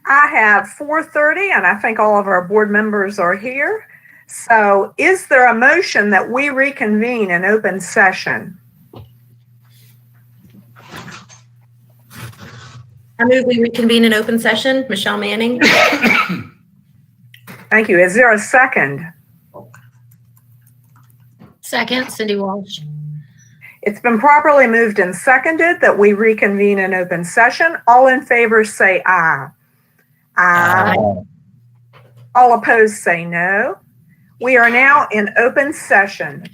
I have 4:30, and I think all of our board members are here. So is there a motion that we reconvene in open session? I move we reconvene in open session. Michelle Manning. Thank you. Is there a second? Second, Cindy Walsh. It's been properly moved and seconded that we reconvene in open session. All in favor say aye. Aye. All opposed say no. We are now in open session.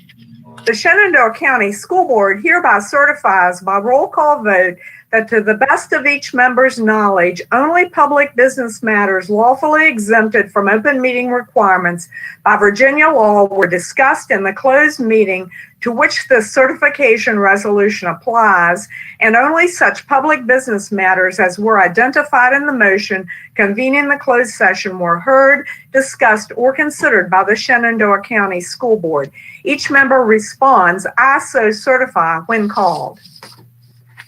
The Shenandoah County School Board hereby certifies by roll call vote that to the best of each member's knowledge, only public business matters lawfully exempted from open meeting requirements by Virginia law were discussed in the closed meeting to which the certification resolution applies, and only such public business matters as were identified in the motion convening the closed session were heard, discussed, or considered by the Shenandoah County School Board. Each member responds, "I so certify," when called.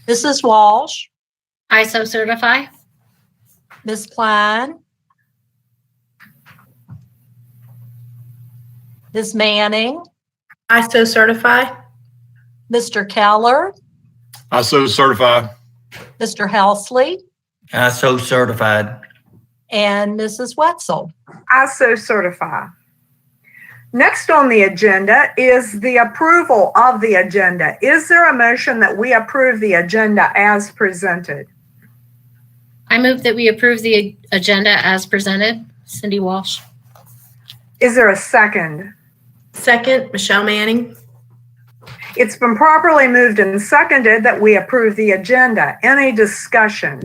Mrs. Walsh, I so certify. Ms. Klein, Ms. Manning, I so certify. Mr. Keller, I so certify. Mr. Helsley, I so certified. and Mrs. Wetzel. I so certify. Next on the agenda is the approval of the agenda. Is there a motion that we approve the agenda as presented? I move that we approve the agenda as presented. Cindy Walsh. Is there a second? Second, Michelle Manning. It's been properly moved and seconded that we approve the agenda. Any discussion?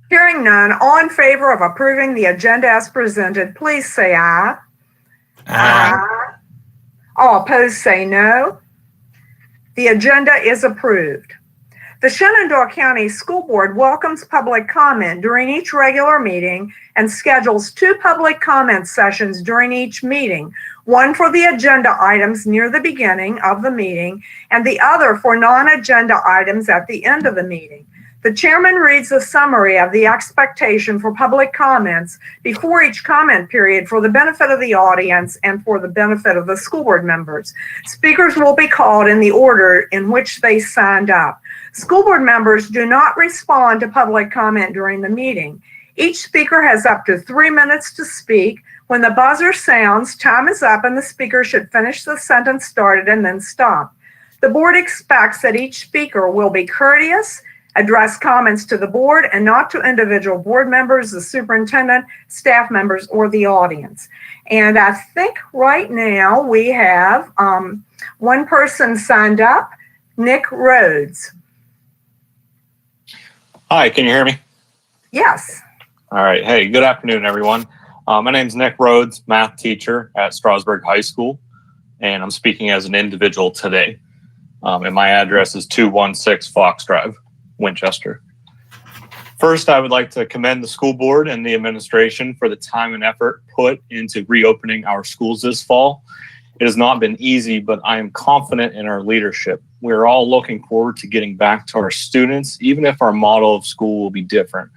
Hearing none, all in favor of approving the agenda as presented, please say aye. Aye. All opposed say no. The agenda is approved. The Shenandoah County School Board welcomes public comment during each regular meeting and schedules 2 public comment sessions during each meeting, one for the agenda items near the beginning of the meeting and the other for non-agenda items at the end of the meeting. The chairman reads a summary of the expectation for public comments before each comment period for the benefit of the audience and for the benefit of the school board members. Speakers will be called in the order in which they signed up. School board members do not respond to public comment during the meeting. Each speaker has up to 3 minutes to speak. When the buzzer sounds, time is up and the speaker should finish the sentence started and then stop. The board expects that each speaker will be courteous, address comments to the board and not to individual board members, the superintendent, staff members, or the audience. And I think right now we have one person signed up, Nick Rhodes. Hi, can you hear me? Yes. All right. Hey, good afternoon, everyone. My name's Nick Rhodes, math teacher at Strasburg High School, and I'm speaking as an individual today. And my address is 216 Fox Drive, Winchester. First, I would like to commend the school board and the administration for the time and effort put into reopening our schools this fall. It has not been easy, but I am confident in our leadership. We are all looking forward to getting back to our students, even if our model of school will be different.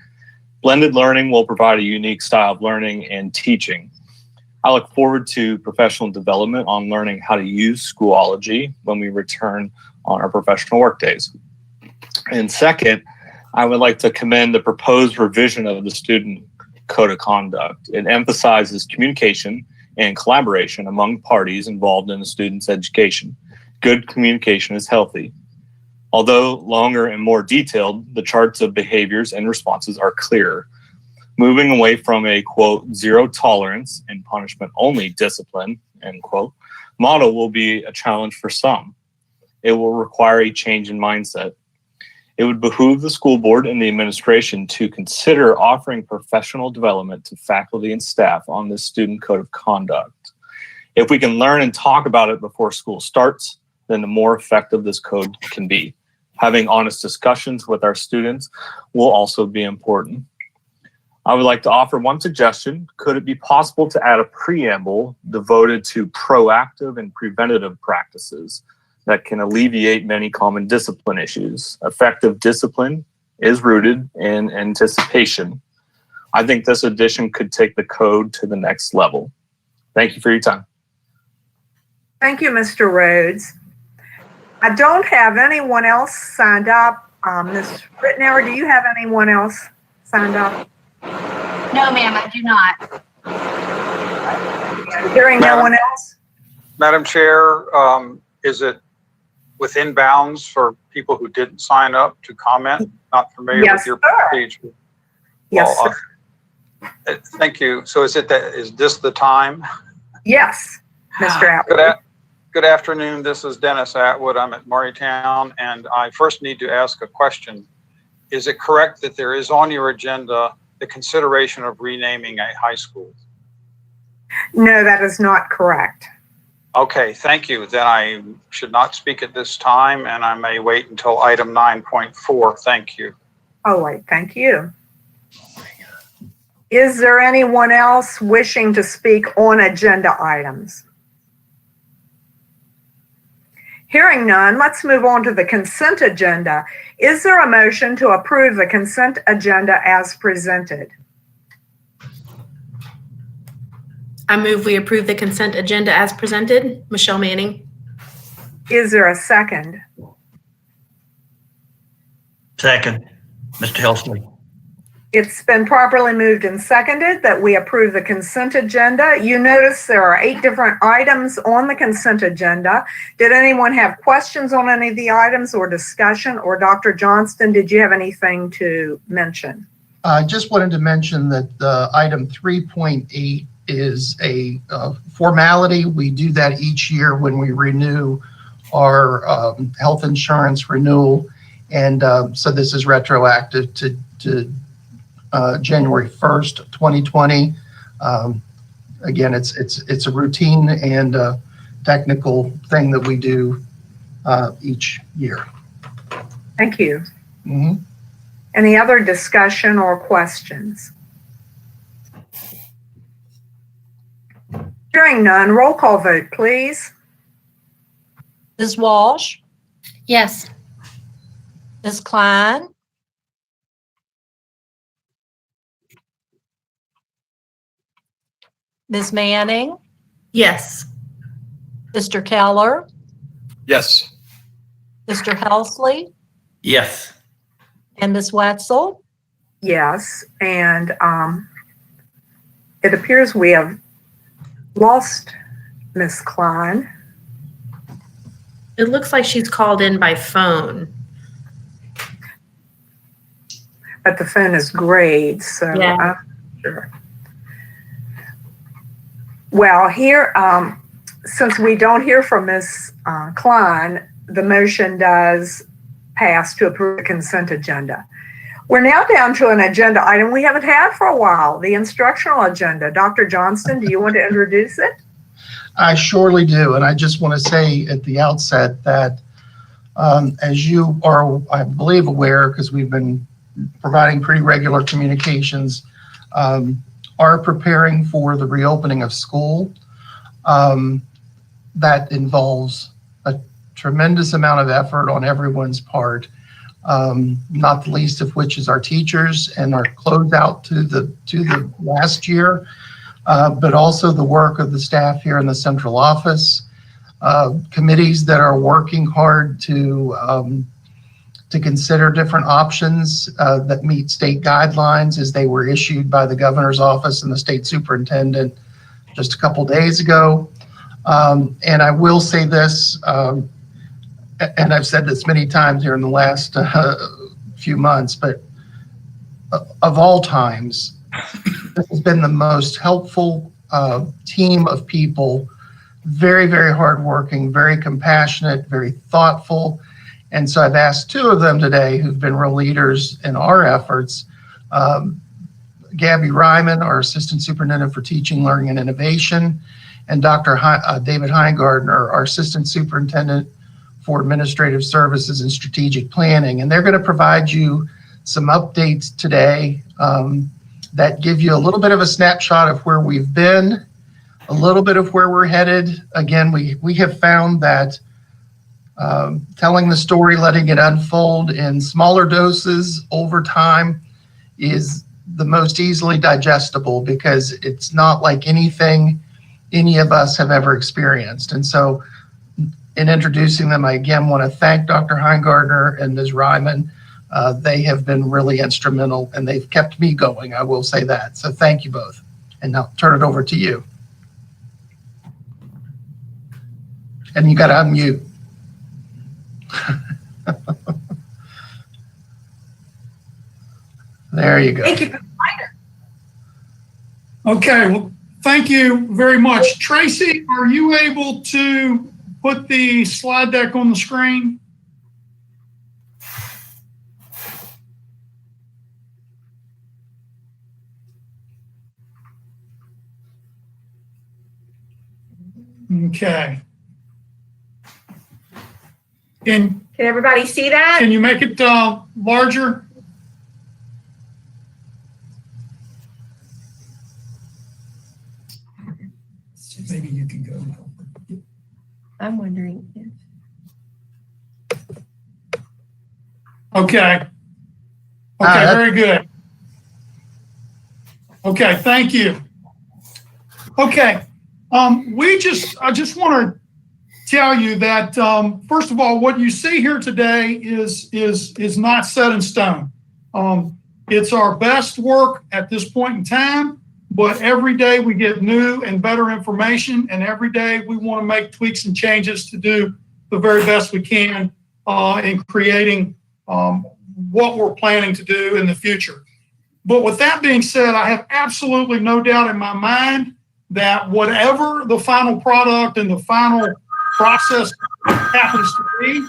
Blended learning will provide a unique style of learning and teaching. I look forward to professional development on learning how to use Schoology when we return on our professional work days. And second, I would like to commend the proposed revision of the Student Code of Conduct. It emphasizes communication and collaboration among parties involved in a student's education. Good communication is healthy. Although longer and more detailed, the charts of behaviors and responses are clearer. Moving away from a, quote, zero tolerance and punishment only discipline, end quote, model will be a challenge for some. It will require a change in mindset. It would behoove the school board and the administration to consider offering professional development to faculty and staff on this student code of conduct. If we can learn and talk about it before school starts, then the more effective this code can be. Having honest discussions with our students will also be important. I would like to offer one suggestion. Could it be possible to add a preamble devoted to proactive and preventative practices? that can alleviate many common discipline issues. Effective discipline is rooted in anticipation. I think this addition could take the code to the next level. Thank you for your time. Thank you, Mr. Rhodes. I don't have anyone else signed up. Ms. Rittenauer, do you have anyone else signed up? No, ma'am, I do not. Hearing no one else? Madam Chair, is it within bounds for people who didn't sign up to comment? Not familiar Yes, with your sir. procedure. Yes, Well, sir. Thank you. So is this the time? Yes, Mr. Atwood. Good afternoon. This is Dennis Atwood. I'm at Murraytown, and I first need to ask a question. Is it correct that there is on your agenda the consideration of renaming a high school? No, that is not correct. Okay, thank you. Then I should not speak at this time, and I may wait until item 9.4. Thank you. All right, thank you. Is there anyone else wishing to speak on agenda items? Hearing none, let's move on to the consent agenda. Is there a motion to approve the consent agenda as presented? I move we approve the consent agenda as presented. Michelle Manning. Is there a second? Second, Mr. Helsley. It's been properly moved and seconded that we approve the consent agenda. You notice there are 8 different items on the consent agenda. Did anyone have questions on any of the items or discussion? Or Dr. Johnston, did you have anything to mention? I just wanted to mention that item 3.8 is a formality. We do that each year when we renew our health insurance renewal. And so this is retroactive to January 1st, 2020. Again, it's a routine and technical thing that we do each year. Thank you. Mm-hmm. Any other discussion or questions? Hearing none, roll call vote, please. Ms. Walsh, Yes. Ms. Klein, Ms. Manning, Yes. Mr. Keller, Yes. Mr. Helsley, Yes. and Ms. Wetzel. Yes, and it appears we have lost Ms. Klein. It looks like she's called in by phone. But the phone is grayed, so Yeah. I'm not sure. Well, here, since we don't hear from Ms. Klein, the motion does pass to approve the consent agenda. We're now down to an agenda item we haven't had for a while, the instructional agenda. Dr. Johnston, do you want to introduce it? I surely do. And I just want to say at the outset that as you are, I believe, aware, because we've been providing pretty regular communications, are preparing for the reopening of school. That involves a tremendous amount of effort on everyone's part, not the least of which is our teachers and our closeout to the last year, but also the work of the staff here in the central office, committees that are working hard to consider different options that meet state guidelines as they were issued by the governor's office and the state superintendent just a couple days ago. And I will say this, and I've said this many times here in the last few months, but of all times, this has been the most helpful team of people, very, very hardworking, very compassionate, very thoughtful. And so I've asked 2 of them today who've been real leaders in our efforts, Gabby Ryman, our Assistant Superintendent for Teaching, Learning, and Innovation, and Dr. David Heingardner, our Assistant Superintendent for Administrative Services and Strategic Planning. And they're going to provide you some updates today that give you a little bit of a snapshot of where we've been, a little bit of where we're headed. Again, we have found that Telling the story, letting it unfold in smaller doses over time is the most easily digestible because it's not like anything any of us have ever experienced. And so in introducing them, I again want to thank Dr. Heingardner and Ms. Ryman. They have been really instrumental and they've kept me going, I will say that. So thank you both. And I'll turn it over to you. And you got to unmute. There you go. Thank you. Okay, well, thank you very much. Tracy, are you able to put the slide deck on the screen? Okay. Can everybody see that? you make it larger? Maybe you can go. I'm wondering if. Okay. Okay, very good. Okay, thank you. Okay, I just want to tell you that first of all, what you see here today is not set in stone. It's our best work at this point in time, but every day we get new and better information, and every day we want to make tweaks and changes to do the very best we can in creating what we're planning to do in the future. But with that being said, I have absolutely no doubt in my mind that whatever the final product and the final process happens to be,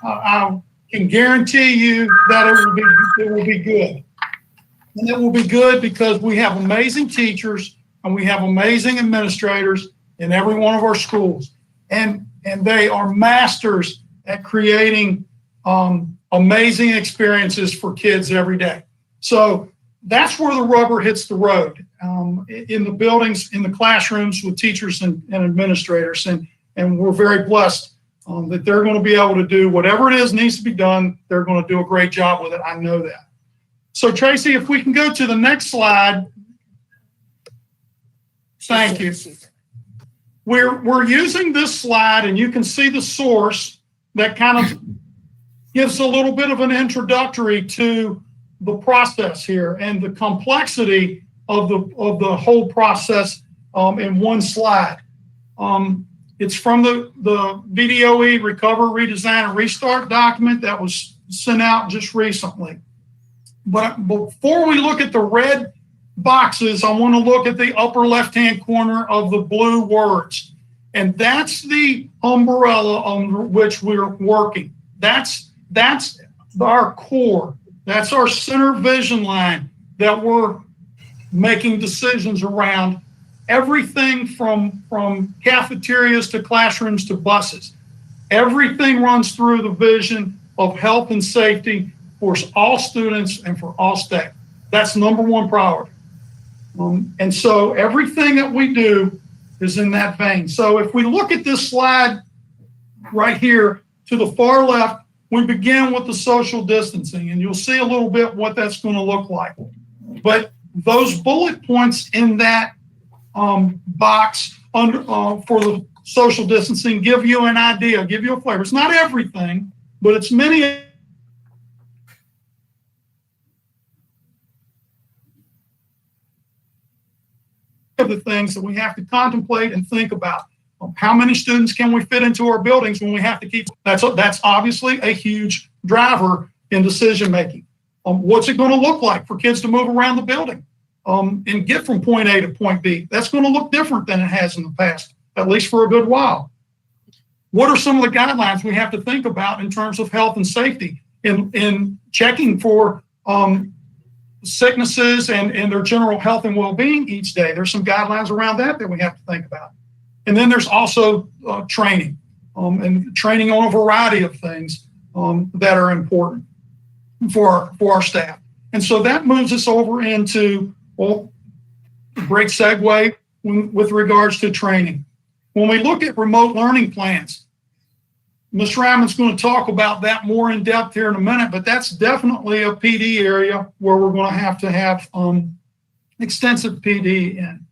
I can guarantee you that it will be good. And it will be good because we have amazing teachers and we have amazing administrators in every one of our schools. And they are masters at creating amazing experiences for kids every day. So that's where the rubber hits the road, in the buildings, in the classrooms with teachers and administrators. And we're very blessed that they're going to be able to do whatever it is needs to be done. They're going to do a great job with it. I know that. So Tracy, if we can go to the next slide. Thank you. We're using this slide, and you can see the source that kind of gives a little bit of an introductory to the process here and the complexity of the whole process in one slide. It's from the VDOE Recover, Redesign, and Restart document that was sent out just recently. But before we look at the red boxes, I want to look at the upper left-hand corner of the blue words. And that's the umbrella on which we're working. That's our core. That's our center vision line that we're making decisions around. Everything from cafeterias to classrooms to buses. Everything runs through the vision of health and safety for all students and for all staff. That's number one priority. And so everything that we do is in that vein. So if we look at this slide right here to the far left, we begin with the social distancing, and you'll see a little bit what that's going to look like. But those bullet points in that box under for the social distancing give you an idea, give you a flavor. It's not everything, but it's many of the things that we have to contemplate and think about. How many students can we fit into our buildings when we have to keep? That's obviously a huge driver in decision making. What's it going to look like for kids to move around the building and get from point A to point B? That's going to look different than it has in the past, at least for a good while. What are some of the guidelines we have to think about in terms of health and safety in checking for sicknesses and their general health and well-being each day? There's some guidelines around that we have to think about. And then there's also training and training on a variety of things that are important for our staff. And so that moves us over into, well, a great segue with regards to training. When we look at remote learning plans, Ms. Ryman's going to talk about that more in depth here in a minute, but that's definitely a PD area where we're going to have extensive PD in.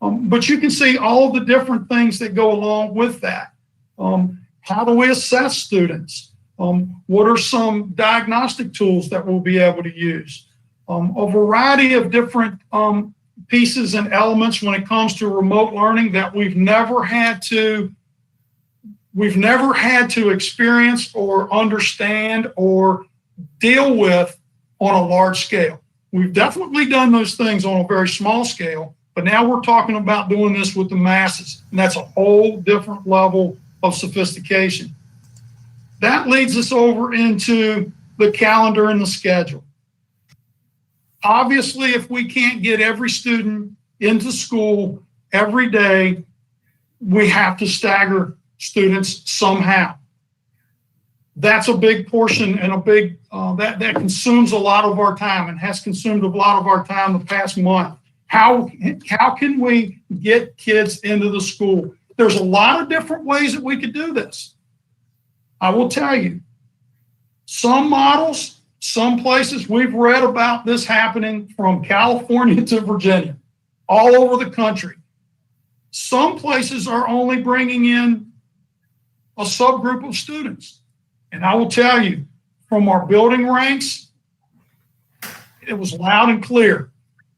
But you can see all the different things that go along with that. How do we assess students? What are some diagnostic tools that we'll be able to use? A variety of different pieces and elements when it comes to remote learning that we've never had to experience or understand or deal with on a large scale. We've definitely done those things on a very small scale, but now we're talking about doing this with the masses, and that's a whole different level of sophistication. That leads us over into the calendar and the schedule. Obviously, if we can't get every student into school every day, we have to stagger students somehow. That's a big portion and a big, that consumes a lot of our time and has consumed a lot of our time the past month. How can we get kids into the school? There's a lot of different ways that we could do this. I will tell you, some models, some places, we've read about this happening from California to Virginia, all over the country. Some places are only bringing in a subgroup of students. And I will tell you, from our building ranks, it was loud and clear.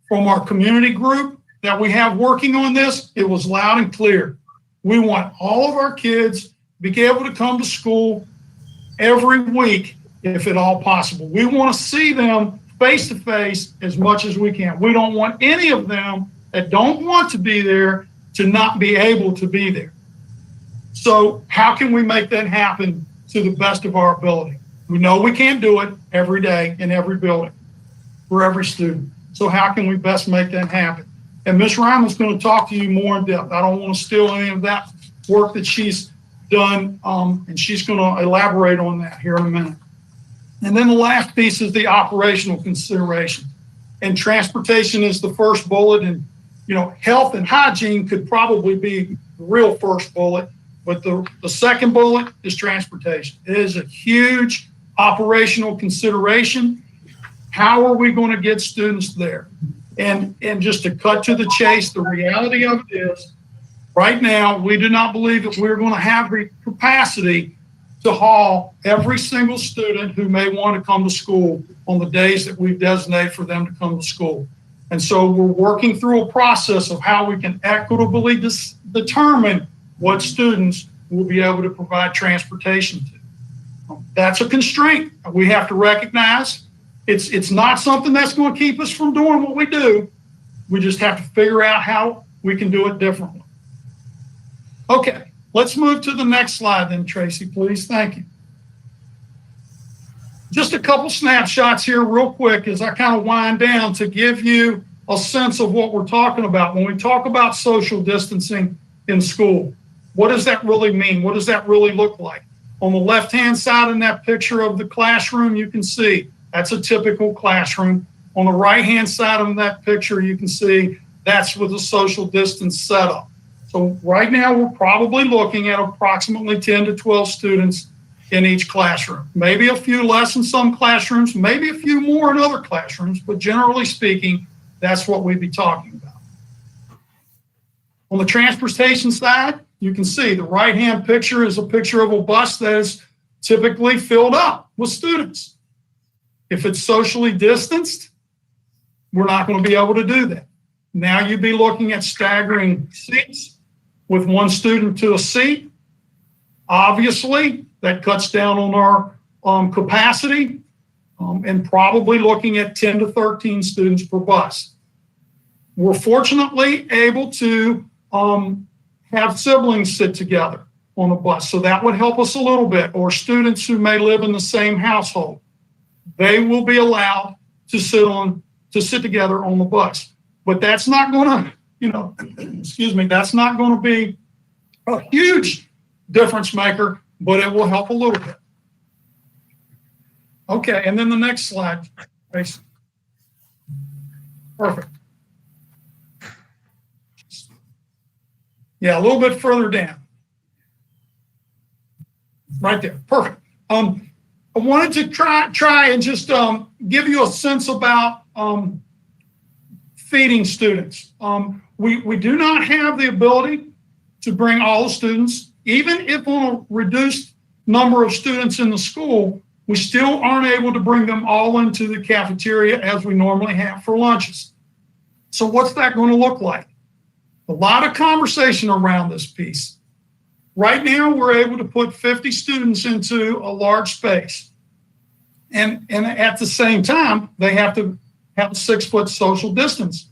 From our community group that we have working on this, it was loud and clear. We want all of our kids to be able to come to school every week, if at all possible. We want to see them face to face as much as we can. We don't want any of them that don't want to be there to not be able to be there. So how can we make that happen to the best of our ability? We know we can't do it every day in every building for every student. So how can we best make that happen? And Ms. Ryman's going to talk to you more in depth. I don't want to steal any of that work that she's done, and she's going to elaborate on that here in a minute. And then the last piece is the operational consideration. And transportation is the first bullet, and health and hygiene could probably be the real first bullet, but the second bullet is transportation. It is a huge operational consideration. How are we going to get students there? And just to cut to the chase, the reality of it is, right now, we do not believe that we're going to have the capacity to haul every single student who may want to come to school on the days that we've designated for them to come to school. And so we're working through a process of how we can equitably determine what students will be able to provide transportation to. That's a constraint we have to recognize. It's not something that's going to keep us from doing what we do. We just have to figure out how we can do it differently. Okay, let's move to the next slide then, Tracy, please. Thank you. Just a couple snapshots here real quick as I kind of wind down to give you a sense of what we're talking about. When we talk about social distancing in school, what does that really mean? What does that really look like? On the left-hand side in that picture of the classroom, you can see that's a typical classroom. On the right-hand side of that picture, you can see that's with a social distance setup. So right now, we're probably looking at approximately 10 to 12 students in each classroom. Maybe a few less in some classrooms, maybe a few more in other classrooms, but generally speaking, that's what we'd be talking about. On the transportation side, you can see the right-hand picture is a picture of a bus that is typically filled up with students. If it's socially distanced, we're not going to be able to do that. Now you'd be looking at staggering seats with one student to a seat. Obviously, that cuts down on our capacity and probably looking at 10 to 13 students per bus. We're fortunately able to have siblings sit together on a bus, so that would help us a little bit, or students who may live in the same household. They will be allowed to sit together on the bus. But that's not going to, that's not going to be a huge difference maker, but it will help a little bit. Okay, and then the next slide, please. Perfect. Yeah, a little bit further down. Right there, perfect. I wanted to try and just give you a sense about feeding students. We do not have the ability to bring all the students, even if on a reduced number of students in the school, we still aren't able to bring them all into the cafeteria as we normally have for lunches. So what's that going to look like? A lot of conversation around this piece. Right now, we're able to put 50 students into a large space. And at the same time, they have to have a 6-foot social distance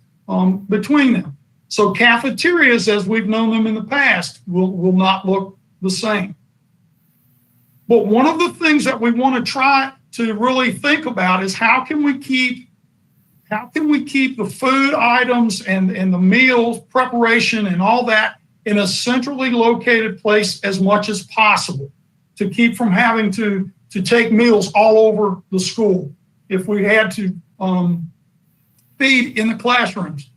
between them. So cafeterias, as we've known them in the past, will not look the same. But one of the things that we want to try to really think about is how can we keep the food items and the meals preparation and all that in a centrally located place as much as possible to keep from having to take meals all over the school if we had to feed in the classrooms.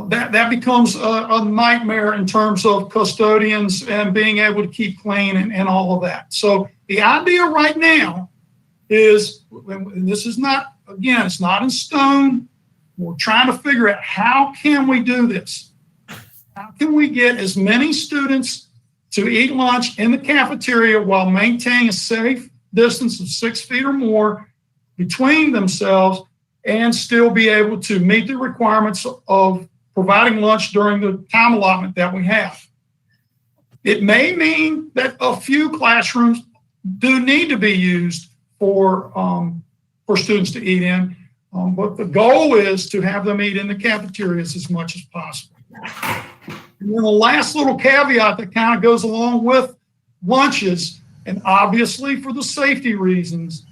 That becomes a nightmare in terms of custodians and being able to keep clean and all of that. So the idea right now is, and this is not, again, it's not in stone. We're trying to figure out how can we do this? How can we get as many students to eat lunch in the cafeteria while maintaining a safe distance of 6 feet or more between themselves and still be able to meet the requirements of providing lunch during the time allotment that we have? It may mean that a few classrooms do need to be used for students to eat in, but the goal is to have them eat in the cafeterias as much as possible. And then the last little caveat that kind of goes along with lunches, and obviously for the safety reasons,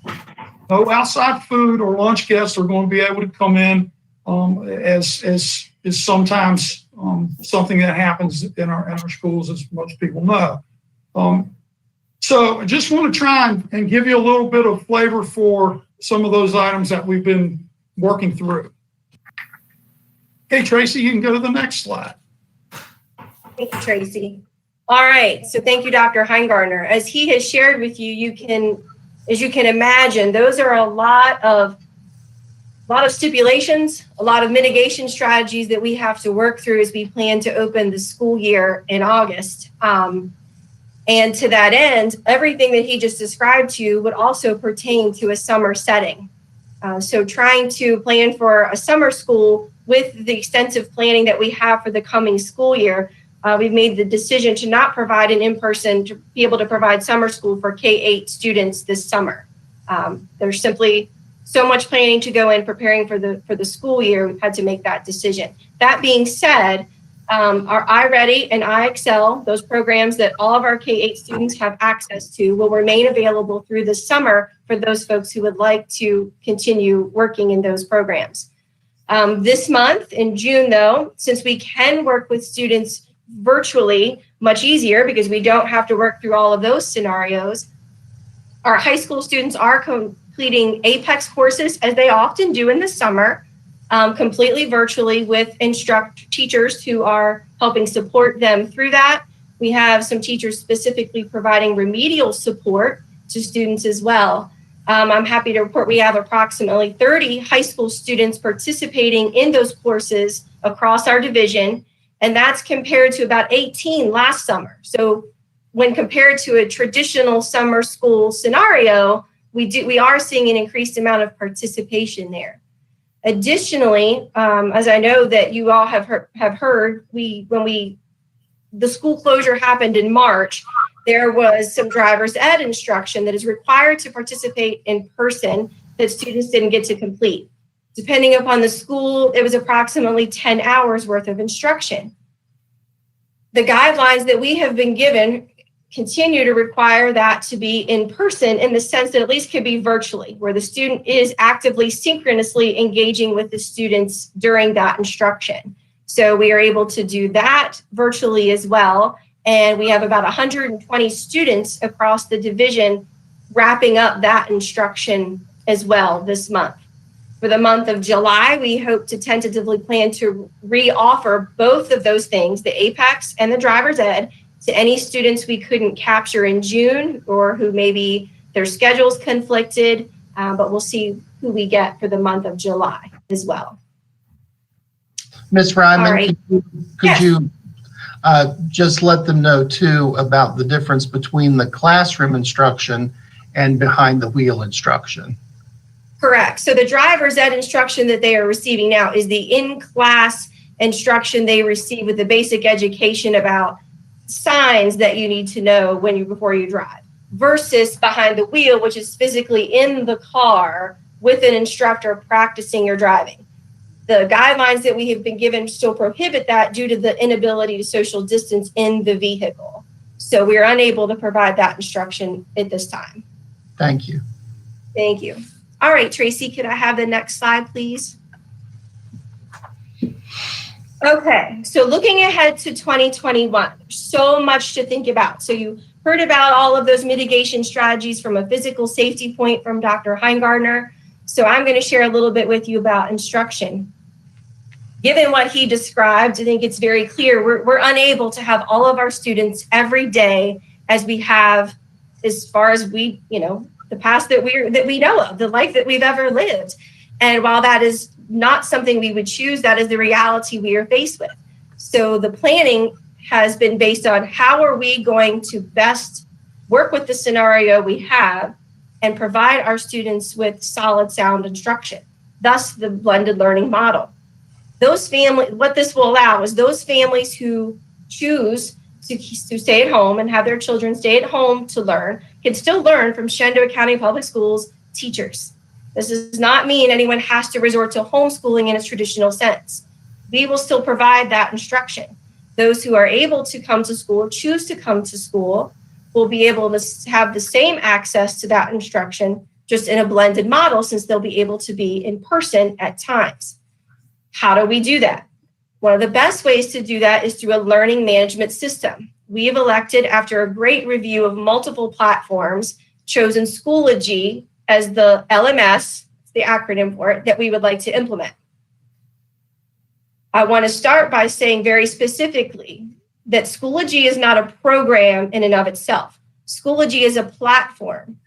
no outside food or lunch guests are going to be able to come in as is sometimes something that happens in our schools, as most people know. So I just want to try and give you a little bit of flavor for some of those items that we've been working through. Okay, Tracy, you can go to the next slide. Thank you, Tracy. All right, so thank you, Dr. Heingardner. As he has shared with you, as you can imagine, those are a lot of stipulations, a lot of mitigation strategies that we have to work through as we plan to open the school year in August. And to that end, everything that he just described to you would also pertain to a summer setting. So trying to plan for a summer school with the extensive planning that we have for the coming school year, we've made the decision to not provide an in-person, to be able to provide summer school for K-8 students this summer. There's simply so much planning to go in preparing for the school year. We've had to make that decision. That being said, our iReady and iExcel, those programs that all of our K-8 students have access to, will remain available through the summer for those folks who would like to continue working in those programs. This month in June, though, since we can work with students virtually much easier because we don't have to work through all of those scenarios, our high school students are completing APEX courses, as they often do in the summer, completely virtually with teachers who are helping support them through that. We have some teachers specifically providing remedial support to students as well. I'm happy to report we have approximately 30 high school students participating in those courses across our division, and that's compared to about 18 last summer. So when compared to a traditional summer school scenario, we are seeing an increased amount of participation there. Additionally, as I know that you all have heard, when the school closure happened in March, there was some driver's ed instruction that is required to participate in person that students didn't get to complete. Depending upon the school, it was approximately 10 hours worth of instruction. The guidelines that we have been given continue to require that to be in person, in the sense that at least could be virtually, where the student is actively synchronously engaging with the students during that instruction. So we are able to do that virtually as well. And we have about 120 students across the division wrapping up that instruction as well this month. For the month of July, we hope to tentatively plan to re-offer both of those things, the APEX and the driver's ed, to any students we couldn't capture in June or who maybe their schedules conflicted, but we'll see who we get for the month of July as well. Ms. Ryman, All right. could you just let them know too about the difference between the classroom instruction and behind the wheel instruction? Correct. So the driver's ed instruction that they are receiving now is the in-class instruction they receive with the basic education about signs that you need to know before you drive, versus behind the wheel, which is physically in the car with an instructor practicing your driving. The guidelines that we have been given still prohibit that due to the inability to social distance in the vehicle. So we are unable to provide that instruction at this time. Thank you. Thank you. All right, Tracy, could I have the next slide, please? Okay, so looking ahead to 2021, there's so much to think about. So you heard about all of those mitigation strategies from a physical safety point from Dr. Heingardner. So I'm going to share a little bit with you about instruction. Given what he described, I think it's very clear we're unable to have all of our students every day as we have, as far as we, the past that we know of, the life that we've ever lived. And while that is not something we would choose, that is the reality we are faced with. So the planning has been based on how are we going to best work with the scenario we have and provide our students with solid, sound instruction, thus the blended learning model. What this will allow is those families who choose to stay at home and have their children stay at home to learn can still learn from Shenandoah County Public Schools teachers. This does not mean anyone has to resort to homeschooling in its traditional sense. We will still provide that instruction. Those who are able to come to school, choose to come to school, will be able to have the same access to that instruction, just in a blended model, since they'll be able to be in person at times. How do we do that? One of the best ways to do that is through a learning management system. We have elected, after a great review of multiple platforms, chosen Schoology as the LMS, the acronym for it, that we would like to implement. I want to start by saying very specifically that Schoology is not a program in and of itself. Schoology is a platform.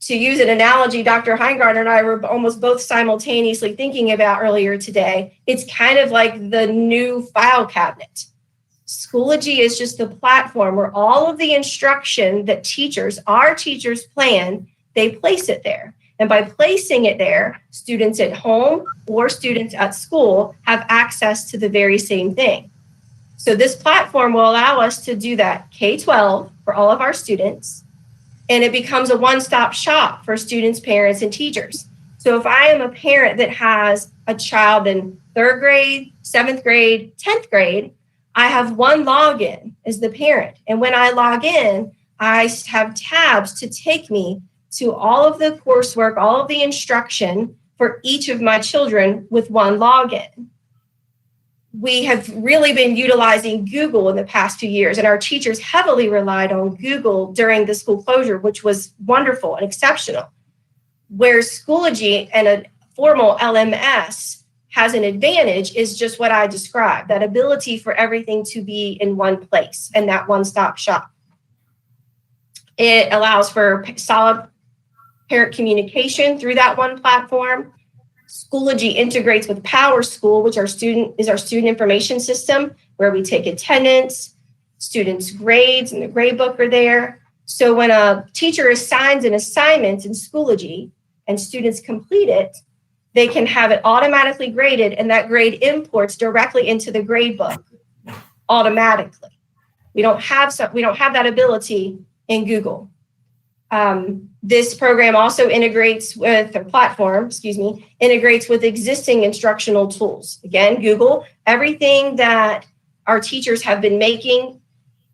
To use an analogy Dr. Heingardner and I were almost both simultaneously thinking about earlier today, it's kind of like the new file cabinet. Schoology is just the platform where all of the instruction that our teachers plan, they place it there. And by placing it there, students at home or students at school have access to the very same thing. So this platform will allow us to do that K-12 for all of our students, and it becomes a one-stop shop for students, parents, and teachers. So if I am a parent that has a child in 3rd grade, 7th grade, 10th grade, I have one login as the parent. And when I log in, I have tabs to take me to all of the coursework, all of the instruction for each of my children with one login. We have really been utilizing Google in the past few years, and our teachers heavily relied on Google during the school closure, which was wonderful and exceptional. Where Schoology and a formal LMS has an advantage is just what I described, that ability for everything to be in one place and that one-stop shop. It allows for solid parent communication through that one platform. Schoology integrates with PowerSchool, which is our student information system, where we take attendance, students' grades, and the grade book are there. So when a teacher assigns an assignment in Schoology and students complete it, they can have it automatically graded, and that grade imports directly into the grade book automatically. We don't have that ability in Google. This program also integrates with existing instructional tools. Again, Google, everything that our teachers have been making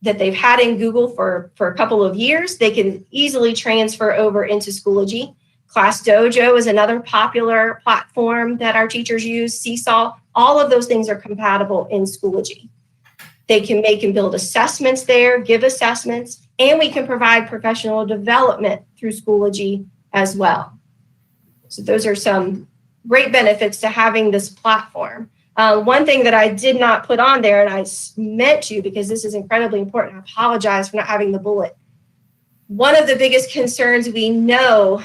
that they've had in Google for a couple of years, they can easily transfer over into Schoology. Class Dojo is another popular platform that our teachers use, Seesaw. All of those things are compatible in Schoology. They can make and build assessments there, give assessments, and we can provide professional development through Schoology as well. So those are some great benefits to having this platform. One thing that I did not put on there, and I meant to because this is incredibly important, I apologize for not having the bullet. One of the biggest concerns we know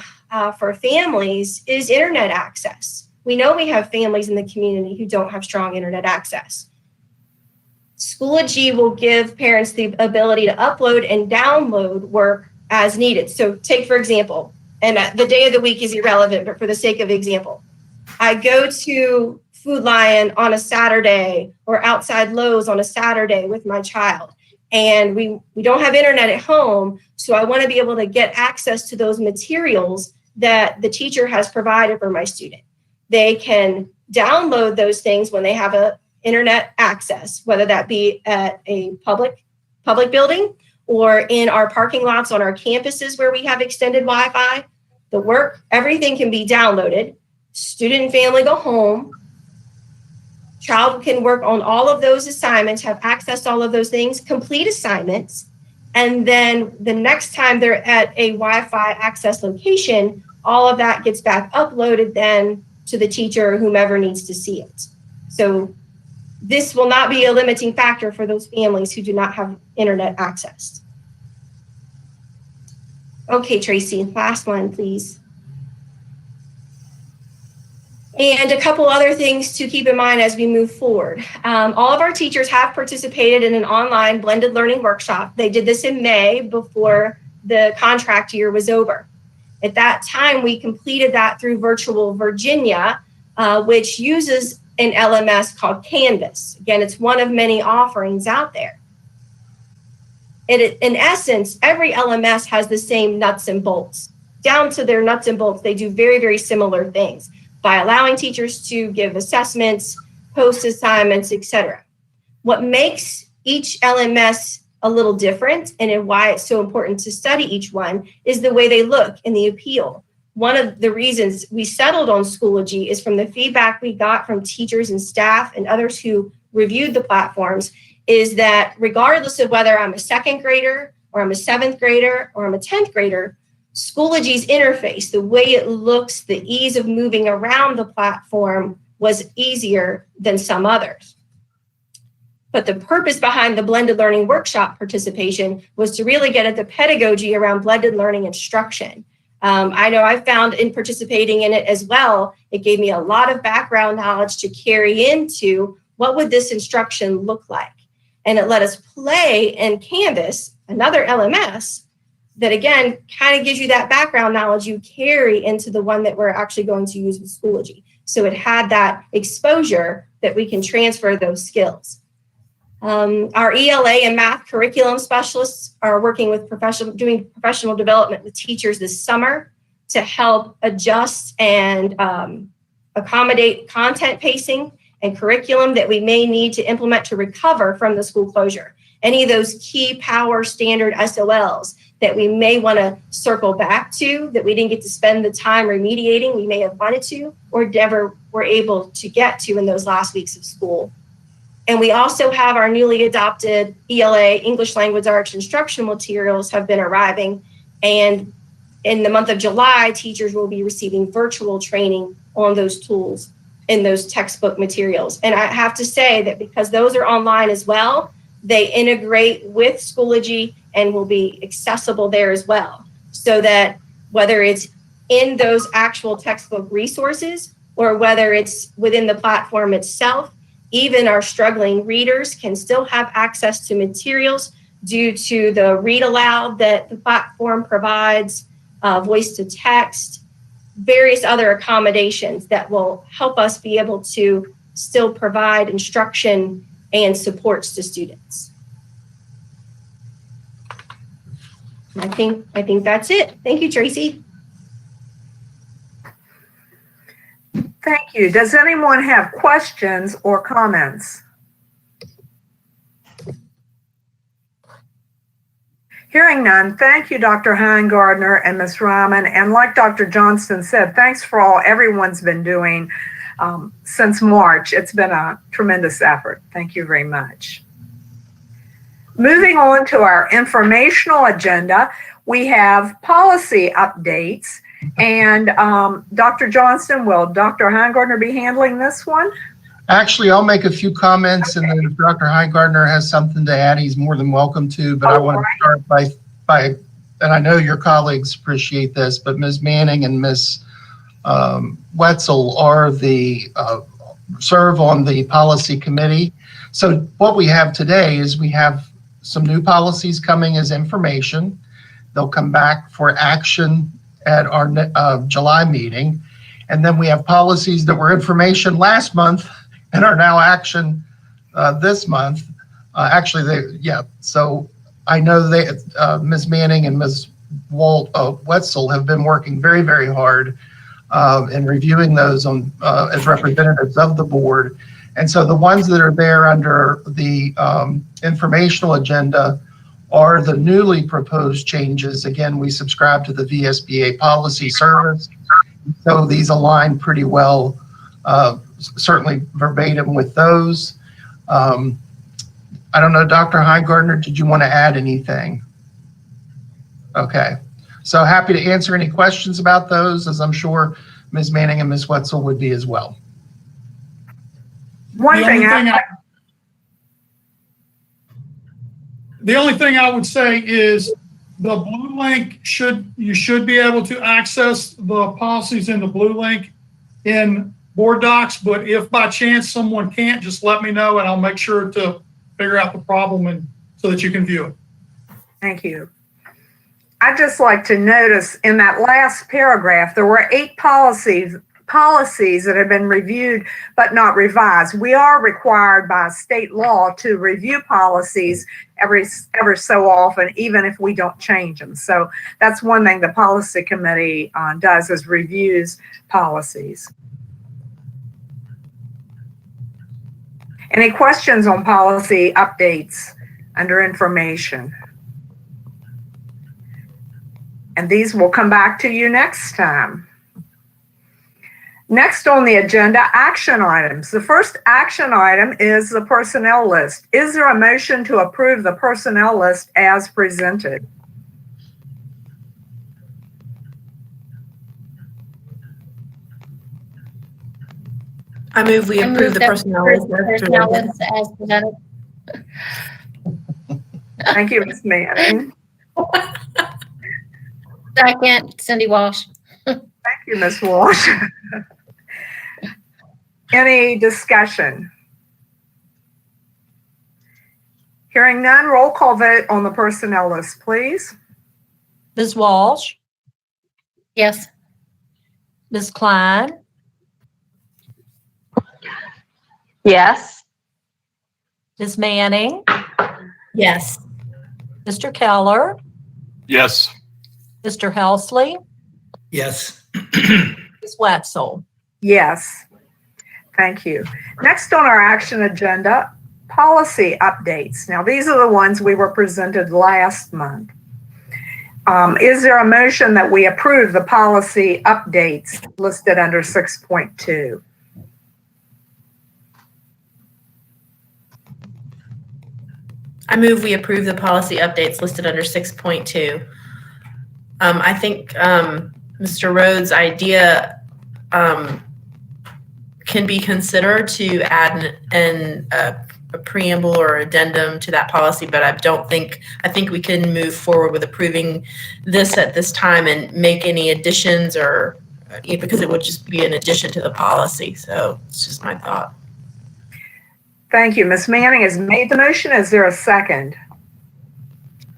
for families is internet access. We know we have families in the community who don't have strong internet access. Schoology will give parents the ability to upload and download work as needed. So take, for example, and the day of the week is irrelevant, but for the sake of example, I go to Food Lion on a Saturday or outside Lowe's on a Saturday with my child, and we don't have internet at home, so I want to be able to get access to those materials that the teacher has provided for my student. They can download those things when they have a internet access, whether that be at a public building or in our parking lots on our campuses where we have extended Wi-Fi. The work, everything can be downloaded. Student and family go home. Child can work on all of those assignments, have access to all of those things, complete assignments, and then the next time they're at a Wi-Fi access location, all of that gets back uploaded then to the teacher or whomever needs to see it. So this will not be a limiting factor for those families who do not have internet access. Okay, Tracy, last one, please. And a couple other things to keep in mind as we move forward. All of our teachers have participated in an online blended learning workshop. They did this in May before the contract year was over. At that time, we completed that through Virtual Virginia, which uses an LMS called Canvas. Again, it's one of many offerings out there. In essence, every LMS has the same nuts and bolts. Down to their nuts and bolts, they do very, very similar things by allowing teachers to give assessments, post assignments, etc. What makes each LMS a little different and why it's so important to study each one is the way they look in the appeal. One of the reasons we settled on Schoology is from the feedback we got from teachers and staff and others who reviewed the platforms is that regardless of whether I'm a second grader or I'm a seventh grader or I'm a 10th grader, Schoology's interface, the way it looks, the ease of moving around the platform was easier than some others. But the purpose behind the blended learning workshop participation was to really get at the pedagogy around blended learning instruction. I know I found in participating in it as well, it gave me a lot of background knowledge to carry into what would this instruction look like. And it let us play in Canvas, another LMS, that again, kind of gives you that background knowledge you carry into the one that we're actually going to use with Schoology. So it had that exposure that we can transfer those skills. Our ELA and math curriculum specialists are working with doing professional development with teachers this summer to help adjust and accommodate content pacing and curriculum that we may need to implement to recover from the school closure. Any of those key power standard SOLs that we may want to circle back to that we didn't get to spend the time remediating, we may have wanted to, or never were able to get to in those last weeks of school. And we also have our newly adopted ELA, English Language Arts instructional materials have been arriving. And in the month of July, teachers will be receiving virtual training on those tools in those textbook materials. And I have to say that because those are online as well, they integrate with Schoology and will be accessible there as well. So that whether it's in those actual textbook resources or whether it's within the platform itself, even our struggling readers can still have access to materials due to the read aloud that the platform provides, voice to text, various other accommodations that will help us be able to still provide instruction and supports to students. I think that's it. Thank you, Tracy. Thank you. Does anyone have questions or comments? Hearing none, thank you, Dr. Heingardner and Ms. Ryman. And like Dr. Johnston said, thanks for all everyone's been doing since March. It's been a tremendous effort. Thank you very much. Moving on to our informational agenda, we have policy updates. And Dr. Johnston, will Dr. Heingardner be handling this one? Actually, I'll make a few comments, and then if Dr. Heingardner has something to add, he's more than welcome to. But I want to start by, and I know your colleagues appreciate this, but Ms. Manning and Ms. Wetzel are serve on the policy committee. So what we have today is we have some new policies coming as information. They'll come back for action at our July meeting. And then we have policies that were information last month and are now action this month. So I know Ms. Manning and Ms. Wetzel have been working very, very hard in reviewing those as representatives of the board. And so the ones that are there under the informational agenda are the newly proposed changes. Again, we subscribe to the VSBA policy service. So these align pretty well, certainly verbatim with those. I don't know, Dr. Heingardner, did you want to add anything? Okay, so happy to answer any questions about those, as I'm sure Ms. Manning and Ms. Wetzel would be as well. The only thing I would say is the blue link you should be able to access the policies in the blue link in board docs, but if by chance someone can't, just let me know and I'll make sure to figure out the problem and so that you can view it. Thank you. I'd just like to notice in that last paragraph, there were 8 policies that have been reviewed but not revised. We are required by state law to review policies every so often, even if we don't change them. So that's one thing the policy committee does, is reviews policies. Any questions on policy updates under information? And these will come back to you next time. Next on the agenda, action items. The first action item is the personnel list. Is there a motion to approve the personnel list as presented? I move we approve the personnel list as presented. Thank you, Ms. Manning. Second, Cindy Walsh. Thank you, Ms. Walsh. Any discussion? Hearing none, roll call vote on the personnel list, please. Ms. Walsh, Yes. Ms. Klein, Yes. Ms. Manning, Yes. Mr. Keller, Yes. Mr. Helsley, Yes. Ms. Wetzel. Yes. Thank you. Next on our action agenda, policy updates. Now, these are the ones we were presented last month. Is there a motion that we approve the policy updates listed under 6.2? I move we approve the policy updates listed under 6.2. I think Mr. Rhodes' idea can be considered to add a preamble or addendum to that policy, but I think we can move forward with approving this at this time and make any additions or because it would just be an addition to the policy. So it's just my thought. Thank you. Ms. Manning has made the motion. Is there a second?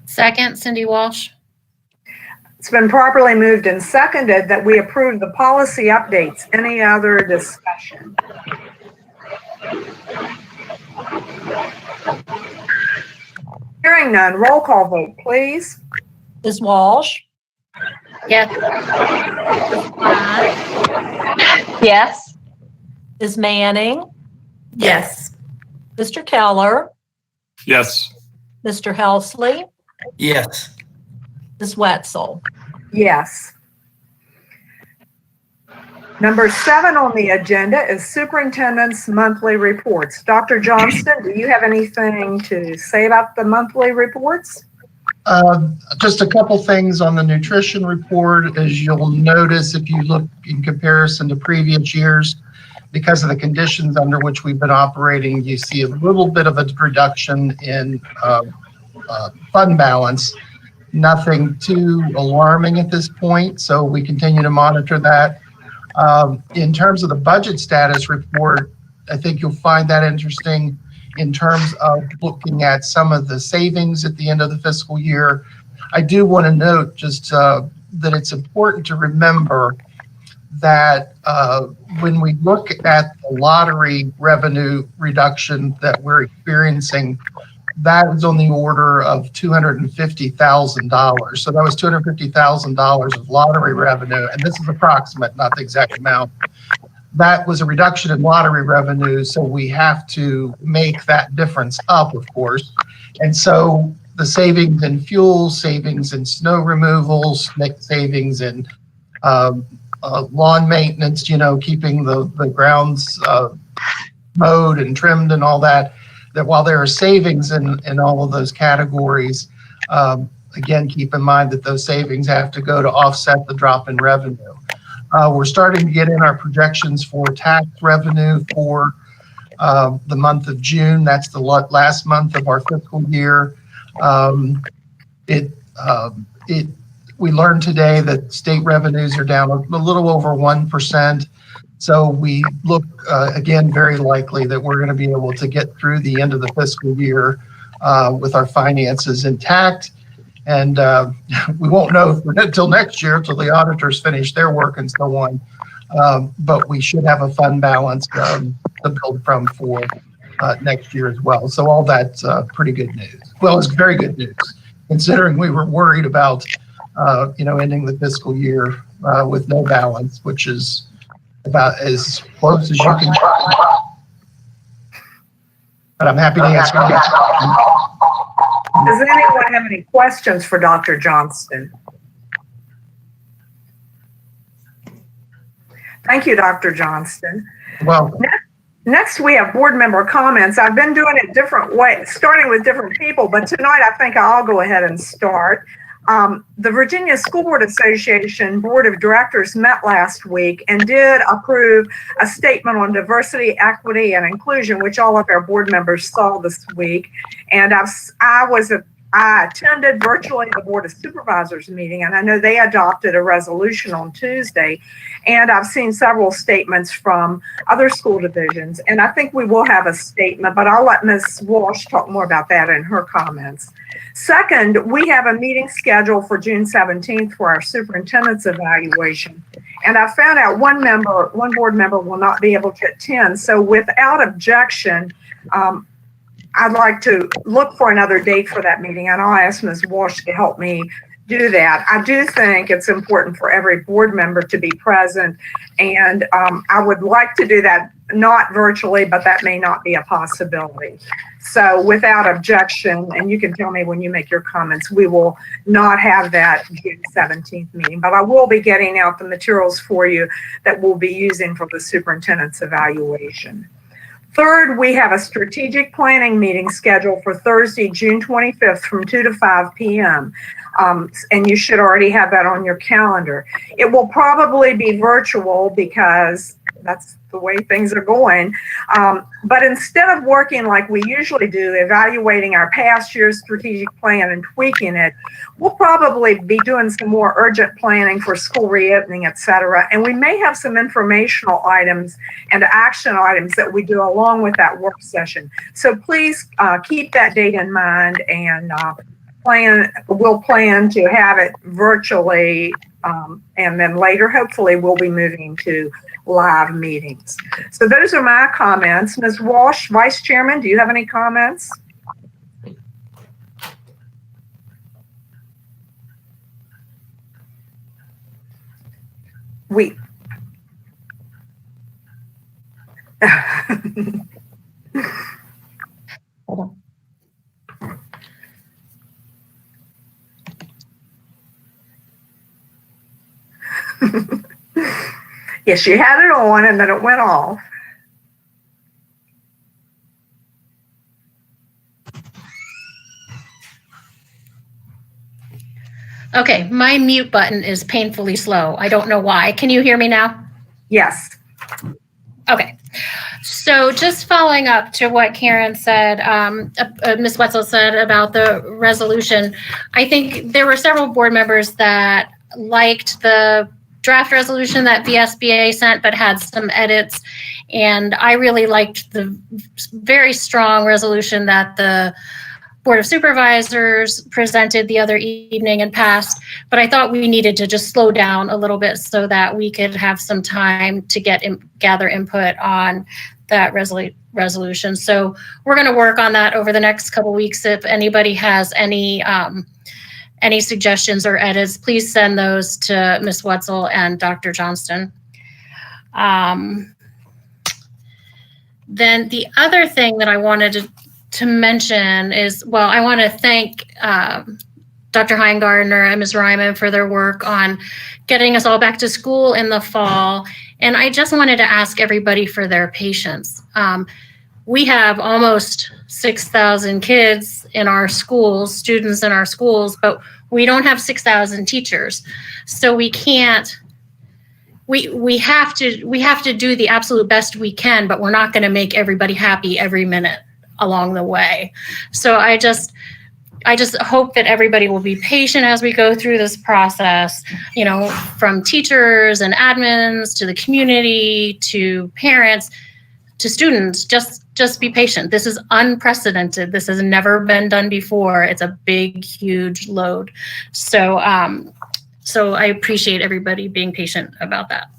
Second, Cindy Walsh. It's been properly moved and seconded that we approve the policy updates. Any other discussion? Hearing none, roll call vote, please. Ms. Walsh, Yes. Yes. Ms. Manning, Yes. Mr. Keller, Yes. Mr. Helsley, Yes. Ms. Wetzel. Yes. Number 7 on the agenda is Superintendent's monthly reports. Dr. Johnston, do you have anything to say about the monthly reports? Just a couple things on the nutrition report. As you'll notice, if you look in comparison to previous years, because of the conditions under which we've been operating, you see a little bit of a reduction in fund balance. Nothing too alarming at this point, so we continue to monitor that. In terms of the budget status report, I think you'll find that interesting in terms of looking at some of the savings at the end of the fiscal year. I do want to note just that it's important to remember that when we look at the lottery revenue reduction that we're experiencing, that is on the order of $250,000. So that was $250,000 of lottery revenue, and this is approximate, not the exact amount. That was a reduction in lottery revenue, so we have to make that difference up, of course. And so the savings in fuel, savings in snow removals, savings in lawn maintenance, keeping the grounds mowed and trimmed and all that, that while there are savings in all of those categories, again, keep in mind that those savings have to go to offset the drop in revenue. We're starting to get in our projections for tax revenue for the month of June. That's the last month of our fiscal year. We learned today that state revenues are down a little over 1%. So we look, again, very likely that we're going to be able to get through the end of the fiscal year with our finances intact. And we won't know until next year, until the auditors finish their work and so on. But we should have a fund balance to build from for next year as well. So all that's pretty good news. Well, it's very good news, considering we were worried about, ending the fiscal year with no balance, which is about as close as you can. But I'm happy to answer any questions. Does anyone have any questions for Dr. Johnston? Thank you, Dr. Johnston. Well, next we have board member comments. I've been doing it different ways, starting with different people, but tonight I think I'll go ahead and start. The Virginia School Board Association Board of Directors met last week and did approve a statement on diversity, equity, and inclusion, which all of our board members saw this week. And I attended virtually the Board of Supervisors meeting, and I know they adopted a resolution on Tuesday. And I've seen several statements from other school divisions, and I think we will have a statement, but I'll let Ms. Walsh talk more about that in her comments. Second, we have a meeting scheduled for June 17th for our superintendent's evaluation. And I found out one board member will not be able to attend. So without objection, I'd like to look for another date for that meeting, and I'll ask Ms. Walsh to help me do that. I do think it's important for every board member to be present, and I would like to do that not virtually, but that may not be a possibility. So without objection, and you can tell me when you make your comments, we will not have that June 17th meeting, but I will be getting out the materials for you that we'll be using for the superintendent's evaluation. Third, we have a strategic planning meeting scheduled for Thursday, June 25th from 2 to 5 p.m. And you should already have that on your calendar. It will probably be virtual because that's the way things are going. But instead of working like we usually do, evaluating our past year's strategic plan and tweaking it, we'll probably be doing some more urgent planning for school reopening, et cetera. And we may have some informational items and action items that we do along with that work session. So please keep that date in mind, and we'll plan to have it virtually, and then later, hopefully, we'll be moving to live meetings. So those are my comments. Ms. Walsh, Vice Chairman, do you have any comments? Hold on. Yes, you had it on and then it went off. Okay, my mute button is painfully slow. I don't know why. Can you hear me now? Yes. Okay. So just following up to what Karen said, Ms. Wetzel said about the resolution, I think there were several board members that liked the draft resolution that VSBA sent, but had some edits. And I really liked the very strong resolution that the Board of Supervisors presented the other evening and passed, but I thought we needed to just slow down a little bit so that we could have some time to gather input on that resolution. So we're going to work on that over the next couple weeks. If anybody has any suggestions or edits, please send those to Ms. Wetzel and Dr. Johnston. Then the other thing that I wanted to mention is, well, I want to thank Dr. Heingardner and Ms. Ryman for their work on getting us all back to school in the fall. And I just wanted to ask everybody for their patience. We have almost 6,000 kids in our schools, students in our schools, but we don't have 6,000 teachers. So we can't, we have to do the absolute best we can, but we're not going to make everybody happy every minute along the way. So I just hope that everybody will be patient as we go through this process, you know, from teachers and admins to the community to parents to students. Just be patient. This is unprecedented. This has never been done before. It's a big, huge load. So I appreciate everybody being patient about that.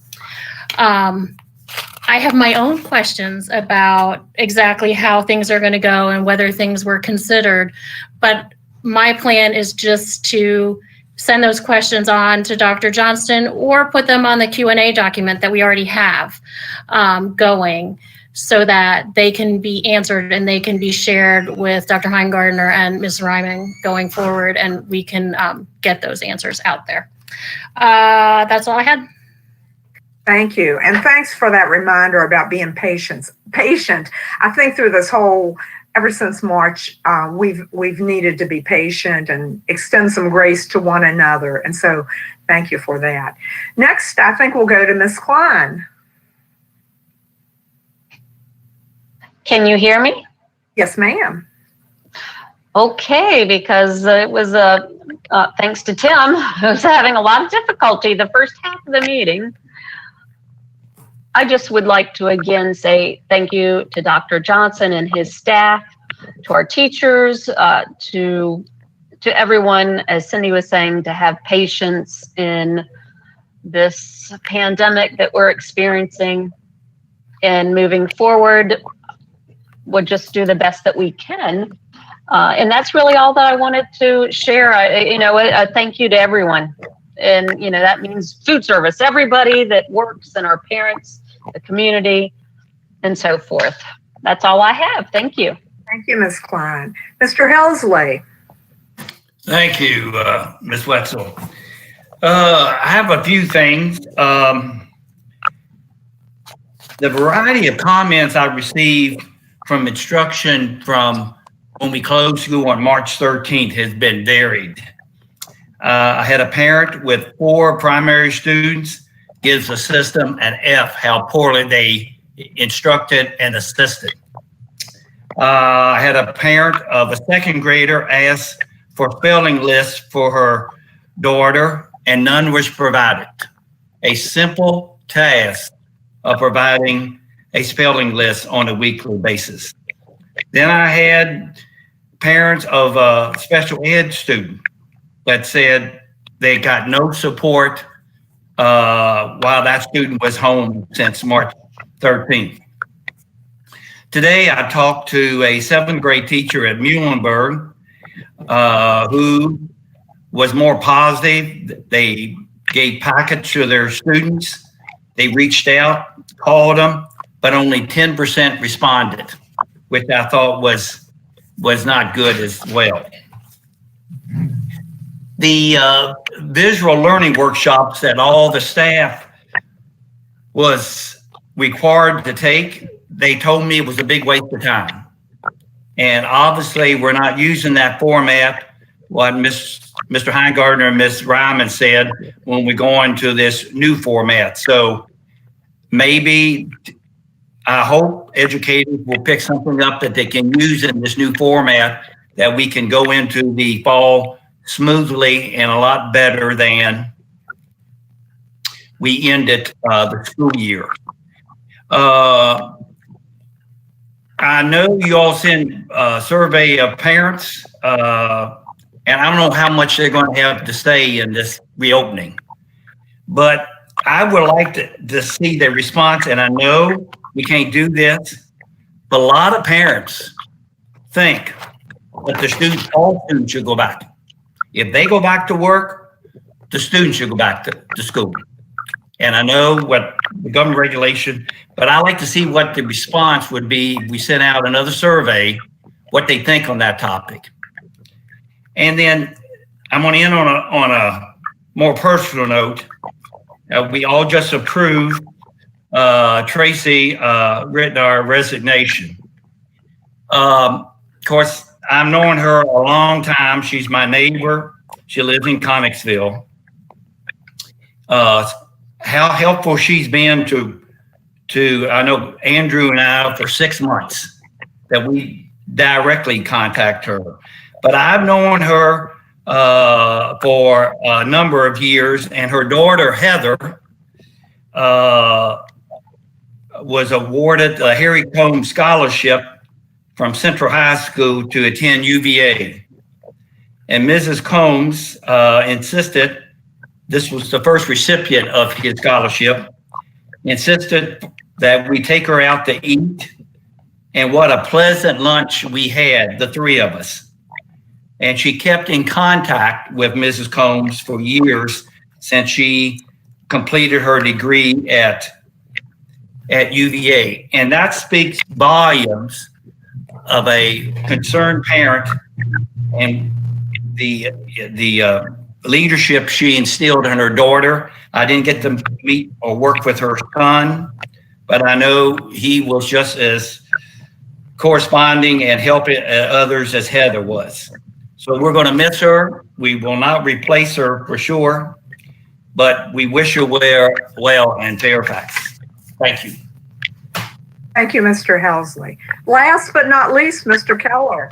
I have my own questions about exactly how things are going to go and whether things were considered, but my plan is just to send those questions on to Dr. Johnston or put them on the Q&A document that we already have going so that they can be answered and they can be shared with Dr. Heingardner and Ms. Ryman going forward, and we can get those answers out there. That's all I had. Thank you. And thanks for that reminder about being patient. I think through this whole, ever since March, we've needed to be patient and extend some grace to one another. And so thank you for that. Next, I think we'll go to Ms. Klein. Can you hear me? Yes, ma'am. Okay, because it was thanks to Tim, who was having a lot of difficulty the first half of the meeting. I just would like to again say thank you to Dr. Johnson and his staff, to our teachers, to everyone, as Cindy was saying, to have patience in this pandemic that we're experiencing, and moving forward, we'll just do the best that we can. And that's really all that I wanted to share. A thank you to everyone. And, that means food service, everybody that works, and our parents, the community, and so forth. That's all I have. Thank you. Thank you, Ms. Klein. Mr. Helsley. Thank you, Ms. Wetzel. I have a few things. The variety of comments I received from instruction from when we closed school on March 13th has been varied. I had a parent with 4 primary students gives the system an F, how poorly they instructed and assisted. I had a parent of a 2nd grader ask for spelling lists for her daughter, and none was provided. A simple task of providing a spelling list on a weekly basis. Then I had parents of a special ed student that said they got no support while that student was home since March 13th. Today, I talked to a 7th grade teacher at Muhlenberg who was more positive. They gave packets to their students. They reached out, called them, but only 10% responded, which I thought was not good as well. The visual learning workshops that all the staff was required to take, they told me it was a big waste of time. And obviously, we're not using that format, what Mr. Heingardner and Ms. Ryman said, when we go into this new format. So maybe I hope educators will pick something up that they can use in this new format, that we can go into the fall smoothly and a lot better than we ended the school year. I know you all send a survey of parents, and I don't know how much they're going to have to say in this reopening, but I would like to see the response. And I know we can't do this, but a lot of parents think that all students should go back. If they go back to work, the students should go back to school. And I know what the government regulation, but I like to see what the response would be if we sent out another survey, what they think on that topic. And then I'm going to end on a more personal note. We all just approved Tracy Rittenauer resignation. Of course, I've known her a long time. She's my neighbor. She lives in Connicksville. How helpful she's been to I know Andrew and I for 6 months that we directly contact her. But I've known her for a number of years, and her daughter Heather was awarded a Harry Combs Scholarship from Central High School to attend UVA. And Mrs. Combs insisted, this was the first recipient of his scholarship, insisted that we take her out to eat. And what a pleasant lunch we had, the three of us. And she kept in contact with Mrs. Combs for years since she completed her degree at UVA. And that speaks volumes of a concerned parent and the leadership she instilled in her daughter. I didn't get to meet or work with her son, but I know he was just as corresponding and helping others as Heather was. So we're going to miss her. We will not replace her for sure, but we wish her well in Fairfax. Thank you. Thank you, Mr. Helsley. Last but not least, Mr. Keller.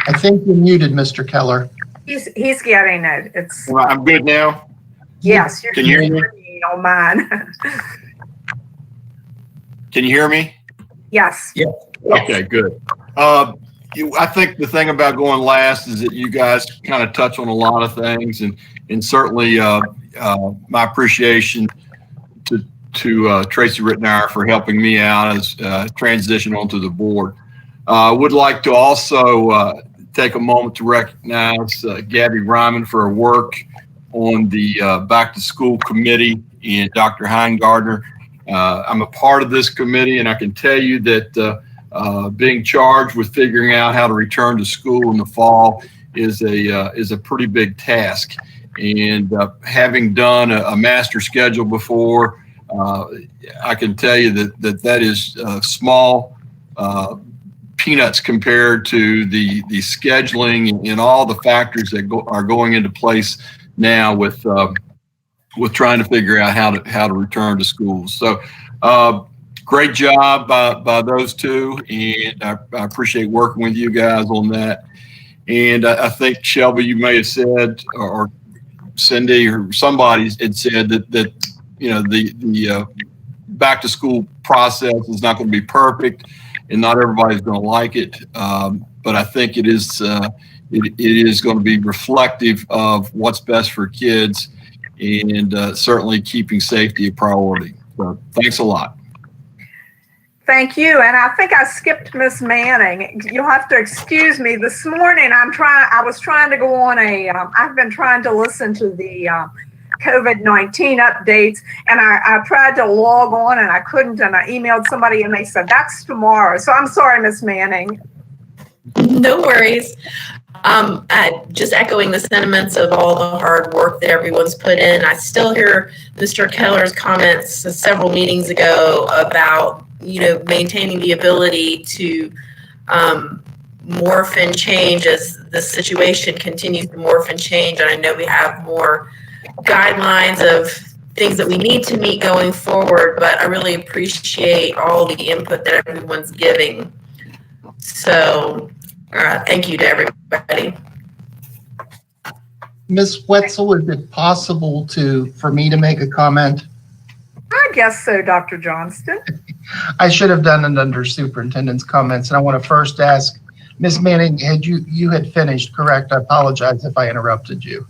I think you're muted, Mr. Keller. He's getting it. It's Well, I'm good now. yes. You're Can you hear me? on mine. Can you hear me? Yes. Yeah. Okay, good. I think the thing about going last is that you guys kind of touch on a lot of things, and certainly my appreciation to Tracy Rittenauer for helping me out as transition onto the board. Would like to also take a moment to recognize Gabby Ryman for her work on the Back to School Committee and Dr. Heingardner. I'm a part of this committee, and I can tell you that being charged with figuring out how to return to school in the fall is a pretty big task. And having done a master schedule before, I can tell you that is small peanuts compared to the scheduling and all the factors that are going into place now with trying to figure out how to return to school. So great job by those two, and I appreciate working with you guys on that. And I think Shelby, you may have said, or Cindy or somebody had said that you know the back to school process is not going to be perfect, and not everybody's going to like it. But I think it is going to be reflective of what's best for kids, and certainly keeping safety a priority. So thanks a lot. Thank you. And I think I skipped Miss Manning. You'll have to excuse me. This morning, I was trying to go on I've been trying to listen to the COVID-19 updates, and I tried to log on and I couldn't, and I emailed somebody and they said, that's tomorrow. So I'm sorry, Miss Manning. No worries. Just echoing the sentiments of all the hard work that everyone's put in. I still hear Mr. Keller's comments several meetings ago about, maintaining the ability to morph and change as the situation continues to morph and change. And I know we have more guidelines of things that we need to meet going forward, but I really appreciate all the input that everyone's giving. So thank you to everybody. Ms. Wetzel, is it possible for me to make a comment? I guess so, Dr. Johnston. I should have done it under superintendent's comments, and I want to first ask Ms. Manning, you had finished, correct? I apologize if I interrupted you.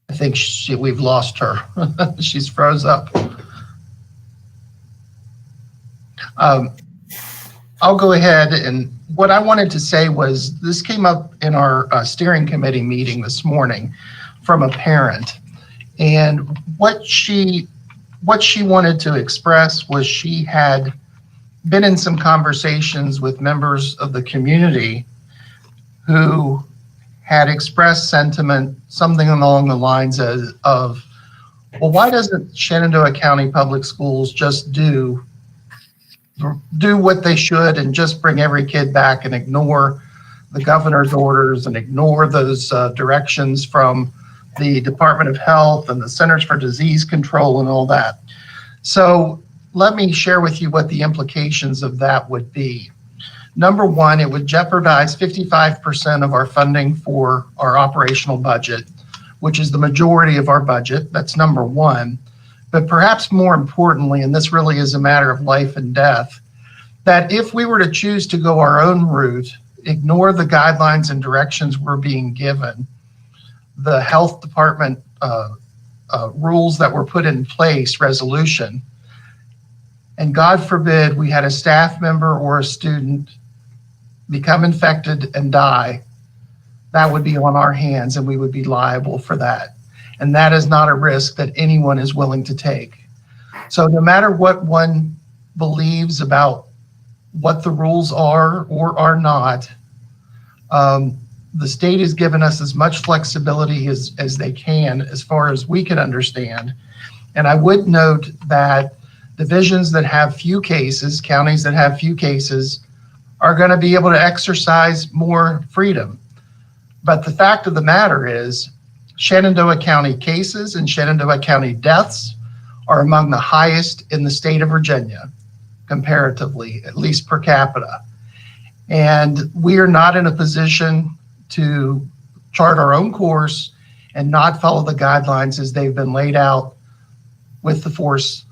I think we've lost her. She's froze up. I'll go ahead, and what I wanted to say was this came up in our steering committee meeting this morning from a parent, and what she wanted to express was she had been in some conversations with members of the community who had expressed sentiment, something along the lines of, well, why doesn't Shenandoah County Public Schools just do what they should and just bring every kid back and ignore the governor's orders and ignore those directions from the Department of Health and the Centers for Disease Control and all that. So let me share with you what the implications of that would be. Number one, it would jeopardize 55% of our funding for our operational budget, which is the majority of our budget. That's number one. But perhaps more importantly, and this really is a matter of life and death, that if we were to choose to go our own route, ignore the guidelines and directions we're being given, the health department rules that were put in place, resolution, and God forbid we had a staff member or a student become infected and die, that would be on our hands and we would be liable for that. And that is not a risk that anyone is willing to take. So no matter what one believes about what the rules are or are not, the state has given us as much flexibility as they can, as far as we can understand. And I would note that divisions that have few cases, counties that have few cases, are going to be able to exercise more freedom. But the fact of the matter is, Shenandoah County cases and Shenandoah County deaths are among the highest in the state of Virginia, comparatively, at least per capita. And we are not in a position to chart our own course and not follow the guidelines as they've been laid out with the force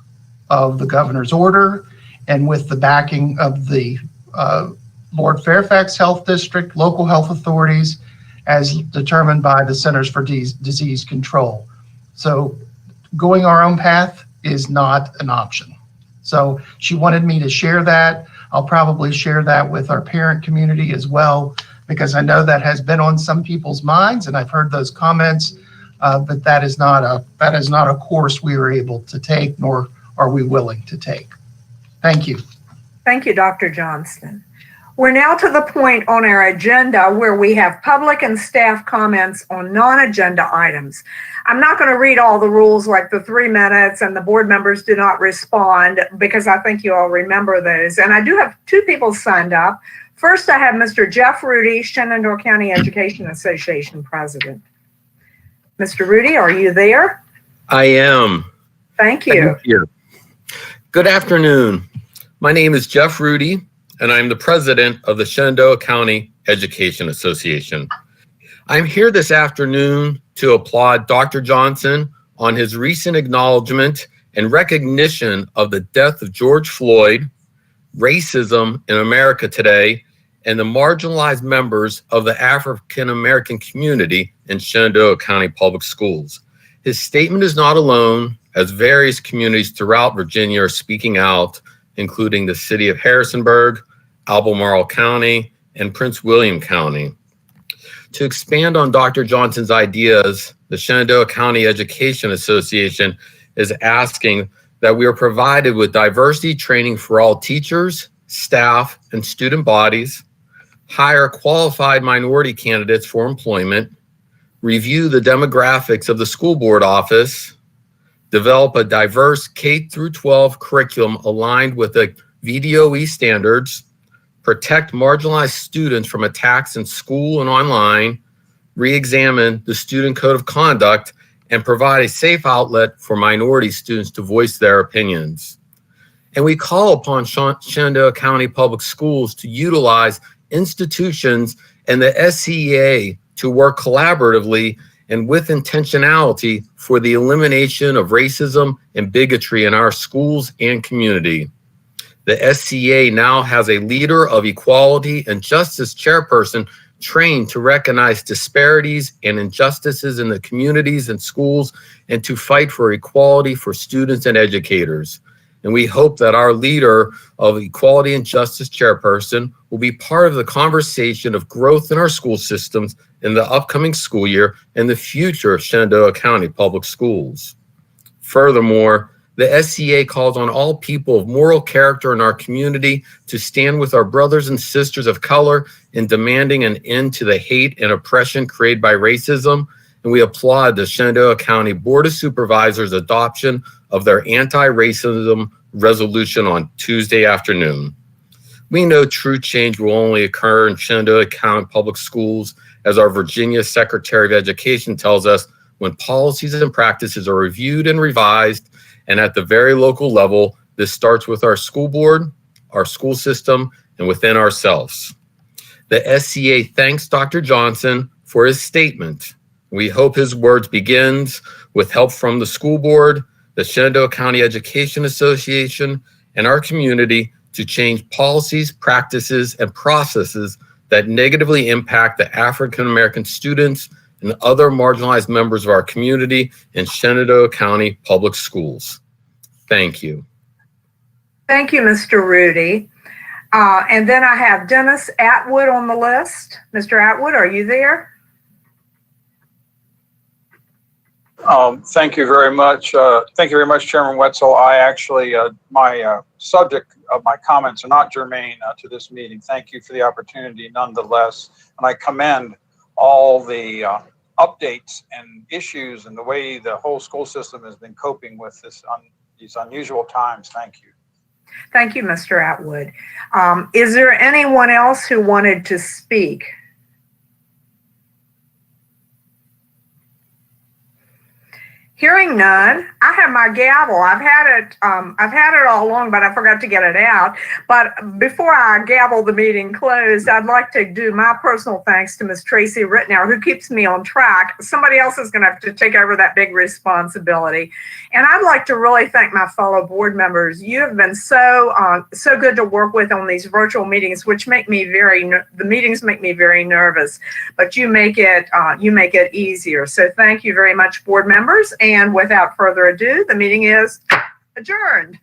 of the governor's order and with the backing of the Lord Fairfax Health District, local health authorities, as determined by the Centers for Disease Control. So going our own path is not an option. So she wanted me to share that. I'll probably share that with our parent community as well, because I know that has been on some people's minds, and I've heard those comments, but that is not a course we were able to take, nor are we willing to take. Thank you. Thank you, Dr. Johnston. We're now to the point on our agenda where we have public and staff comments on non-agenda items. I'm not going to read all the rules like the 3 minutes and the board members do not respond, because I think you all remember those. And I do have 2 people signed up. First, I have Mr. Jeff Rudy, Shenandoah County Education Association President. Mr. Rudy, are you there? I am. Thank you. Thank you. Good afternoon. My name is Jeff Rudy, and I'm the president of the Shenandoah County Education Association. I'm here this afternoon to applaud Dr. Johnson on his recent acknowledgement and recognition of the death of George Floyd, racism in America today, and the marginalized members of the African American community in Shenandoah County Public Schools. His statement is not alone, as various communities throughout Virginia are speaking out, including the city of Harrisonburg, Albemarle County, and Prince William County. To expand on Dr. Johnson's ideas, the Shenandoah County Education Association is asking that we are provided with diversity training for all teachers, staff, and student bodies, hire qualified minority candidates for employment, review the demographics of the school board office, develop a diverse K through 12 curriculum aligned with the VDOE standards, protect marginalized students from attacks in school and online, re-examine the student code of conduct, and provide a safe outlet for minority students to voice their opinions. And we call upon Shenandoah County Public Schools to utilize institutions and the SCEA to work collaboratively and with intentionality for the elimination of racism and bigotry in our schools and community. The SCEA now has a leader of equality and justice chairperson trained to recognize disparities and injustices in the communities and schools and to fight for equality for students and educators. And we hope that our leader of equality and justice chairperson will be part of the conversation of growth in our school systems in the upcoming school year and the future of Shenandoah County Public Schools. Furthermore, the SCA calls on all people of moral character in our community to stand with our brothers and sisters of color in demanding an end to the hate and oppression created by racism. And we applaud the Shenandoah County Board of Supervisors' adoption of their anti-racism resolution on Tuesday afternoon. We know true change will only occur in Shenandoah County Public Schools, as our Virginia Secretary of Education tells us, when policies and practices are reviewed and revised. And at the very local level, this starts with our school board, our school system, and within ourselves. The SCA thanks Dr. Johnson for his statement. We hope his words begins with help from the school board, the Shenandoah County Education Association, and our community to change policies, practices, and processes that negatively impact the African American students and other marginalized members of our community in Shenandoah County Public Schools. Thank you. Thank you, Mr. Rudy. And then I have Dennis Atwood on the list. Mr. Atwood, are you there? Thank you very much. Thank you very much, Chairman Wetzel. I actually, my subject of my comments are not germane to this meeting. Thank you for the opportunity nonetheless. And I commend all the updates and issues and the way the whole school system has been coping with these unusual times. Thank you. Thank you, Mr. Atwood. Is there anyone else who wanted to speak? Hearing none, I have my gavel. I've had it all along, but I forgot to get it out. But before I gavel the meeting closed, I'd like to do my personal thanks to Ms. Tracy Rittenauer, who keeps me on track. Somebody else is going to have to take over that big responsibility. And I'd like to really thank my fellow board members. You have been so good to work with on these virtual meetings, which make me the meetings make me very nervous, but you make it easier. So thank you very much, board members. And without further ado, the meeting is adjourned.